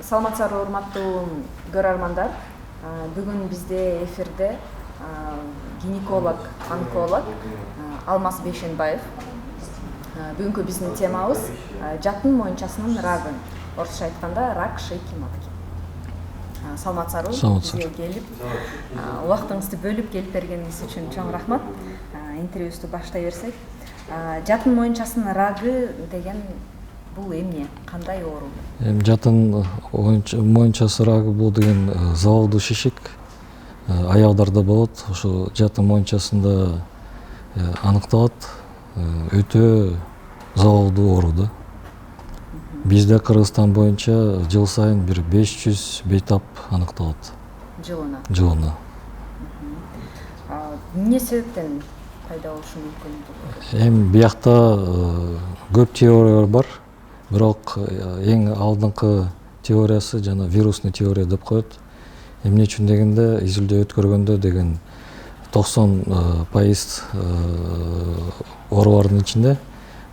Саламатсыздарбы урматтуу көрөрмандар. Бүгүн бизде эфирде гинеколог, онколог Алмаз Бейшенбаев. Бүгүнкү биздин темабыз жатын моюнчасынын рагы. Орусча айтканда рак шейки матки. Саламатсыздарбы? Бизге келип, убактыңызды бөлүп келип бергениңиз үчүн чоң рахмат. Интервьюбузду баштай берсек, жатын моюнчасынын рагы деген бул эмне, кандай оору? Жатын моюнчасы рагы бул деген завалдуу шишик аялдарда болот. Ошо жатын моюнчасында аныкталат. Өтө завалдуу оору да. Бизде Кыргызстан боюнча жыл сайын бир 500 бейтап аныкталат. Жылына. Эмне себептен пайда болушу мүмкүн? Эми биякта көп теориялар бар. Бирок эң алдыңкы теориясы жана вирусный теория деп коет. Эмне үчүн дегенде, изилдөө өткөргөндө деген 90% оорулардын ичинде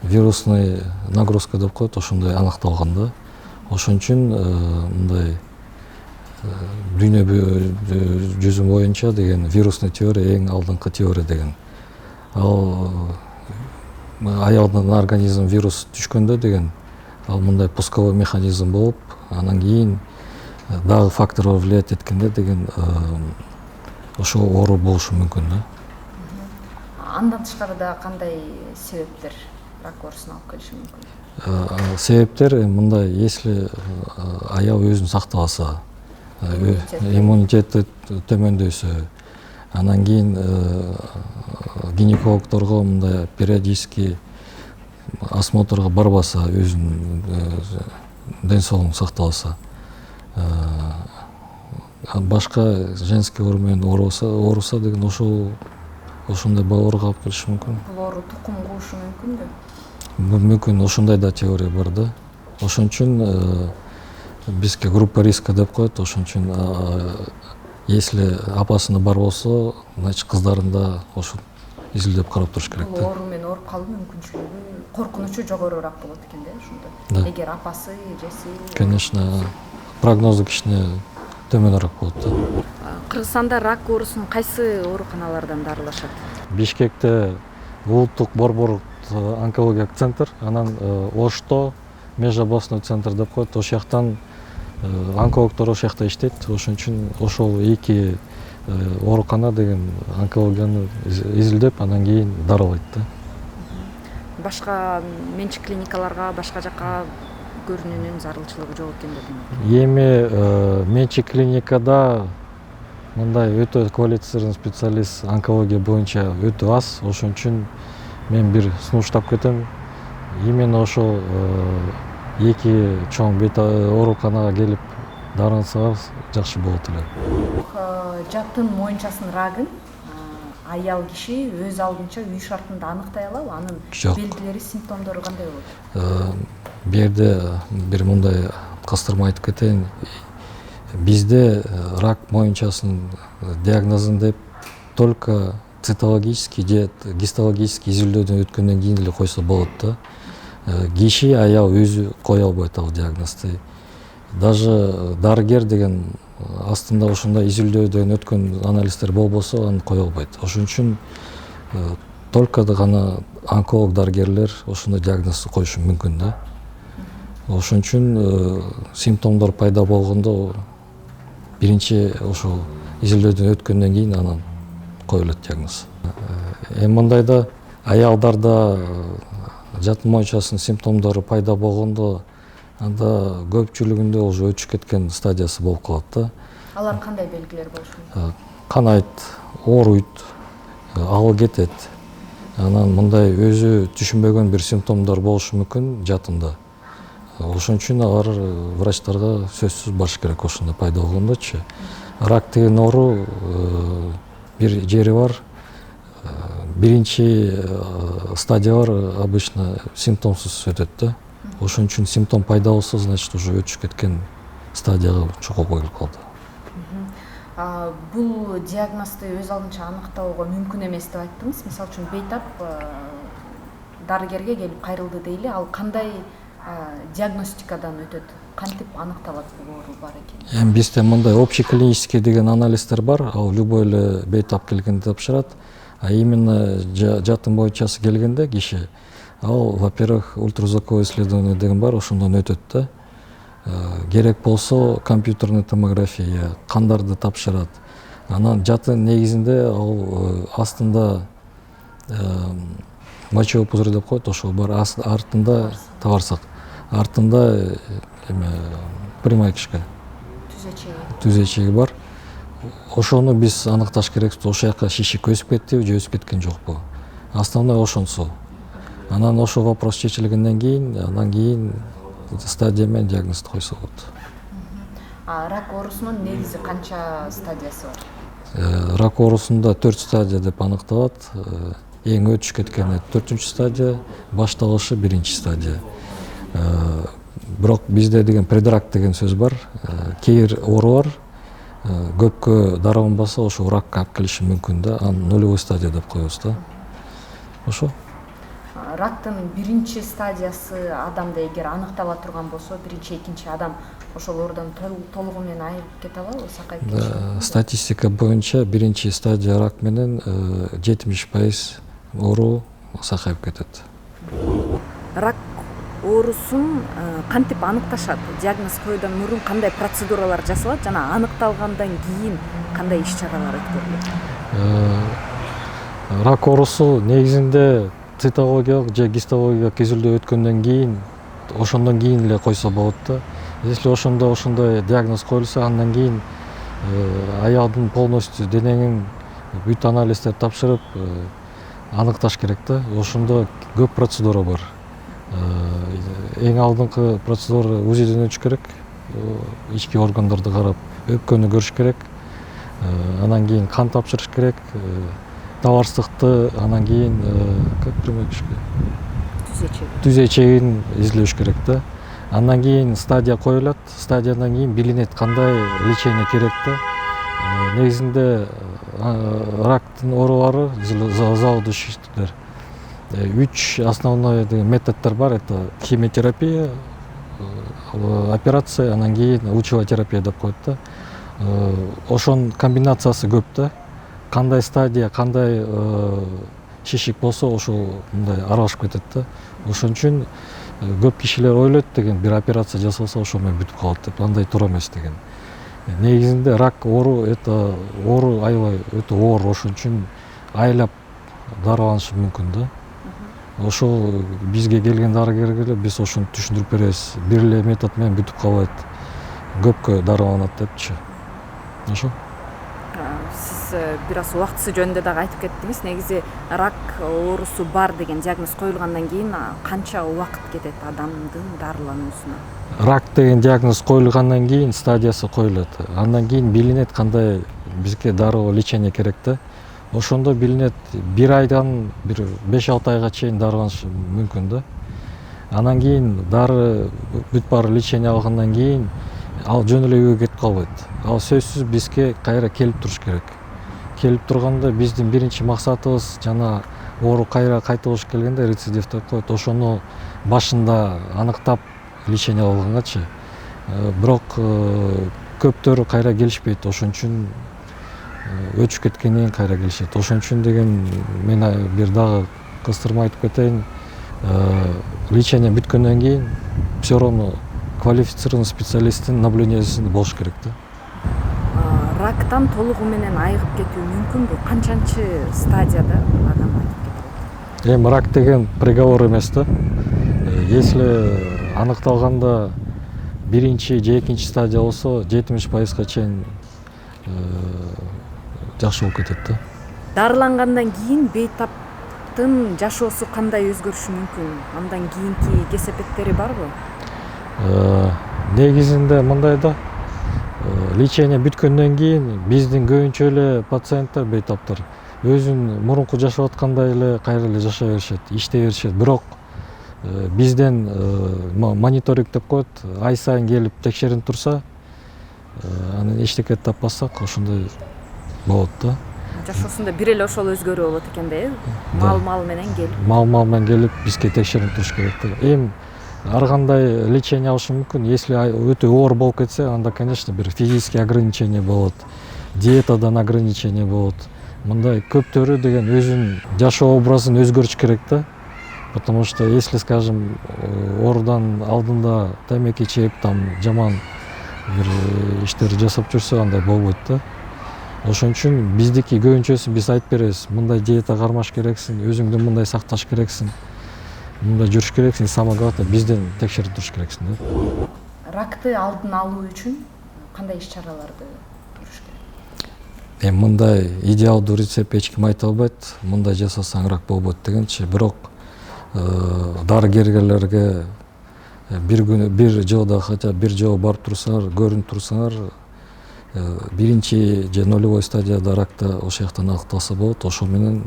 вирусный нагрузка деп коет, ошондой аныкталган да. Ошон үчүн мындай дүйнө жүзү боюнча деген вирусный теория эң алдыңкы теория деген. Ал аялдын организм вирус түшкөндө деген ал мындай пусковой механизм болуп, анан кийин дагы факторлор влиять эткенде деген ошо оору болушу мүмкүн да. Андан тышкары да кандай себептер рак оорусуна алып келиши мүмкүн? Себептер мындай, если аял өзүн сактабаса, иммунитети төмөндөйсө, анан кийин гинекологторго мындай периодически осмотрго барбаса, өзүнүн ден соолугун сактабаса, башка женский оору менен ооруса деген ошондой балаларга алып келиши мүмкүн. Бул оору тукум куушу мүмкүнбү? Мүмкүн, ошондой да теория бар да. Ошон үчүн бизге группа риска деп коет. Ошон үчүн если апасына бар болсо, значит кыздарын да ошо изилдеп карап туруш керек да. Бул оору менен ооруп калуу мүмкүнчүлүгү, коркунучу жогорураак болот экен да ошондо. Эгер апасы, эжеси. Конечно, прогнозу кичине төмөнүрөөк болот да. Кыргызстанда рак оорусун кайсы ооруканалардан дарылашат? Бишкекте улуттук борбор онкология центр, анан Ошто межобластной центр деп коет. Ошол жактан онкологдор ошол жакта иштейт. Ошон үчүн ошол эки оорукана деген онкологияны изилдеп, анан кийин дарылайт да. Башка менчик клиникаларга, башка жакка көрүнүүнүн зарылчылыгы жок экен деп. Эми менчик клиникада мындай өтө квалифицированный специалист онкология боюнча өтө аз. Ошон үчүн мен бир сунуштап кетем. Именно ошол эки чоң ооруканага келип дарылансаңыз жакшы болот эле. Жатын моюнчасынын рагын аял киши өз алдынча үй шартында аныктай алабы? Анын белгилери, симптомдору кандай болот? Бу жерде бир мындай кыстырма айтып кетейин. Бизде рак моюнчасынын диагнозун деп только цитологический же гистологический изилдөөдөн өткөндөн кийин эле койсо болот да. Киши аял өзү кое албайт ал диагнозду. Даже дарыгер деген астында ошондой изилдөөдөн өткөн анализдер болбосо аны кое албайт. Ошон үчүн только гана онколог дарыгерлер ошондой диагнозду коюшу мүмкүн да. Ошон үчүн симптомдор пайда болгондо биринчи ошол изилдөөдөн өткөндөн кийин анан коюлат диагноз. Эми мындайда аялдарда жатын моюнчасынын симптомдору пайда болгондо анда көпчүлүгүндө уже өтүшүп кеткен стадиясы болуп калат да. Алар кандай белгилер болушу мүмкүн? Канайт, ооруйт, алы кетет. Анан мындай өзү түшүнбөгөн бир симптомдор болушу мүмкүн жатында. Ошон үчүн алар врачтарга сөзсүз барыш керек ошондой пайда болгондочу. Рак деген оору бир жери бар. Биринчи стадиялар обычно симптомсуз өтөт да. Ошон үчүн симптом пайда болсо, значит уже өтүшүп кеткен стадияга чогуу келип калды. Бул диагнозду өз алдынча аныктоого мүмкүн эмес деп айттыңыз. Мисалы үчүн бейтап дарыгерге келип кайрылды дейли, ал кандай диагностикадан өтөт, кантип аныкталат бул оору бар экен? Эми бизде мындай общеклинический деген анализдер бар, ал любой эле бейтап келгенде тапшырат. А именно жатын моюнчасы келгенде киши, ал, во-первых, ультразвуковое исследование деген бар, ошондон өтөт да. Керек болсо компьютерный томография, кандарды тапшырат. Анан жатын негизинде ал астында мочевой пузырь деп коет, ошол бар, артында табарсак, артында прямая кишка, түзечеги бар. Ошону биз аныкташ керекпиз, ошол жака шишик өсүп кеттиби же өсүп кеткен жокпу. Основной ошонсу. Анан ошол вопрос чечилгенден кийин, андан кийин стадия менен диагнозду койсо болот. Рак оорусунун негизи канча стадиясы бар? Рак оорусунда 4 стадия деп аныкталат. Эң өтүш кеткени 4-үнчү стадия, башталышы 1-чи стадия. Бирок бизде деген предрак деген сөз бар. Кээ бир оорулар көпкө дараланбаса ошо ракка алып келиши мүмкүн да, аны нулевой стадия деп коебуз да. Ошо. Рактын 1-чи стадиясы адамда эгер аныктала турган болсо, 1-чи, 2-чи адам ошол оорудан толугу менен айыгып кете алабы, сакайып кетиши? Статистика боюнча 1-чи стадия рак менен 70% оору сакайып кетет. Рак оорусун кантип аныкташат? Диагноз коюудан мурун кандай процедуралар жасалат жана аныкталгандан кийин кандай иш-чаралар өткөрүлөт? Рак оорусу негизинде цитологиялык же гистологиялык изилдөө өткөндөн кийин, ошондон кийин эле койсо болот да. Если ошондой диагноз коюлса, андан кийин аялдын полностью дененин бүт анализдерди тапшырып аныкташ керек да. Ошондо көп процедура бар. Эң алдыңкы процедура УЗИден өтүш керек, ички органдарды карап, өпкөнү көрүш керек. Анан кийин кан тапшырыш керек, табарсыздыкты, анан кийин түзечегин изилдеш керек да. Андан кийин стадия коюлат, стадиядан кийин билинет кандай лечение керек да. Негизинде рактын оорулары заводушийлер 3 основной методдор бар. Это химиотерапия, операция, анан кийин лучевая терапия деп коет да. Ошонун комбинациясы көп да. Кандай стадия, кандай шишик болсо ошол мындай аралашып кетет да. Ошон үчүн көп кишилер ойлойт деген, бир операция жасалса ошо менен бүтүп калат деп, андай туура эмес деген. Негизинде рак оору, это оору аябай өтө оор, ошон үчүн айлап дарыланышы мүмкүн да. Ошол бизге келген дарыгерлер биз ошону түшүндүрүп беребиз. Бир эле метод менен бүтүп калбайт, көпкө дарыланат депчи. Ошо. Сиз бир аз убактысы жөнүндө дагы айтып кеттиңиз. Негизи рак оорусу бар деген диагноз коюлгандан кийин канча убакыт кетет адамдын дарылануусуна? Рак деген диагноз коюлгандан кийин стадиясы коюлат. Андан кийин билинет кандай бизге дарылоо лечение керек да. Ошондо билинет, бир айдан бир 5-6 айга чейин дарыланышы мүмкүн да. Анан кийин дары бүт баары лечение алгандан кийин ал жөн эле үйгө кетип калбайт. Ал сөзсүз бизге кайра келип туруш керек. Келип турганда биздин биринчи максатыбыз жана оору кайра кайталыш келгенде рецидив деп коет. Ошону башында аныктап лечение алгангачы. Бирок көптөрү кайра келишпейт. Ошон үчүн өчүп кеткенден кийин кайра келишет. Ошон үчүн деген мен бир дагы кыстырма айтып кетейин. Лечение бүткөндөн кийин все равно квалифицированный специалисттин наблюдениесинде болуш керек да. Рактан толугу менен айыгып кетүү мүмкүнбү? Канчанчы стадияда адам айыгып кетет? Эми рак деген приговор эмес да. Если аныкталганда 1-чи же 2-чи стадия болсо 70%га чейин жакшы болуп кетет да. Дарылангандан кийин бейтаптын жашоосу кандай өзгөрүшү мүмкүн? Андан кийинки кесепеттери барбы? Негизинде мындай да. Лечение бүткөндөн кийин биздин көбүнчө эле пациенттер, бейтаптар өзүн мурунку жашап аткандай эле кайра эле жашай беришет, иштей беришет. Бирок бизден мониторинг деп коет, ай сайын келип текшерип турса, анан эчтеке таппасак ошондой болот да. Жашоосунда бир эле ошол өзгөрүү болот экен да, э? Мал менен келип. Мал менен келип бизге текшерип туруш керек да. Эми ар кандай лечение алышы мүмкүн. Если өтө оор болуп кетсе, анда, конечно, бир физический ограничение болот, диетадан ограничение болот. Мындай көптөрү деген өзүнүн жашоо образын өзгөртүш керек да. Потому что если, скажем, оорудан алдында темеки чегип, там жаман бир иштер жасап жүрсө, андай болбойт да. Ошон үчүн биздики көбүнчөсү биз айтып беребиз, мындай диета кармаш керексиң, өзүңдү мындай сакташ керексиң, мындай жүрүш керексиң, самое главное бизден текшерип туруш керексиң да. Ракты алдын алуу үчүн кандай иш-чараларды көрүш керек? Мындай идеалдуу рецепт эч ким айта албайт, мындай жасасаң рак болбойт дегенчи, бирок дарыгерлерге бир жылда хотя бир жолу барып турсаңар, көрүнүп турсаңар, биринчи же нулевой стадияда ракта ошол жактан аныкталса болот, ошол менен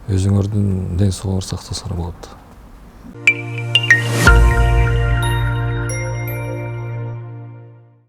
өзүңөрдүн ден соолугуңарды сактасаңар болот.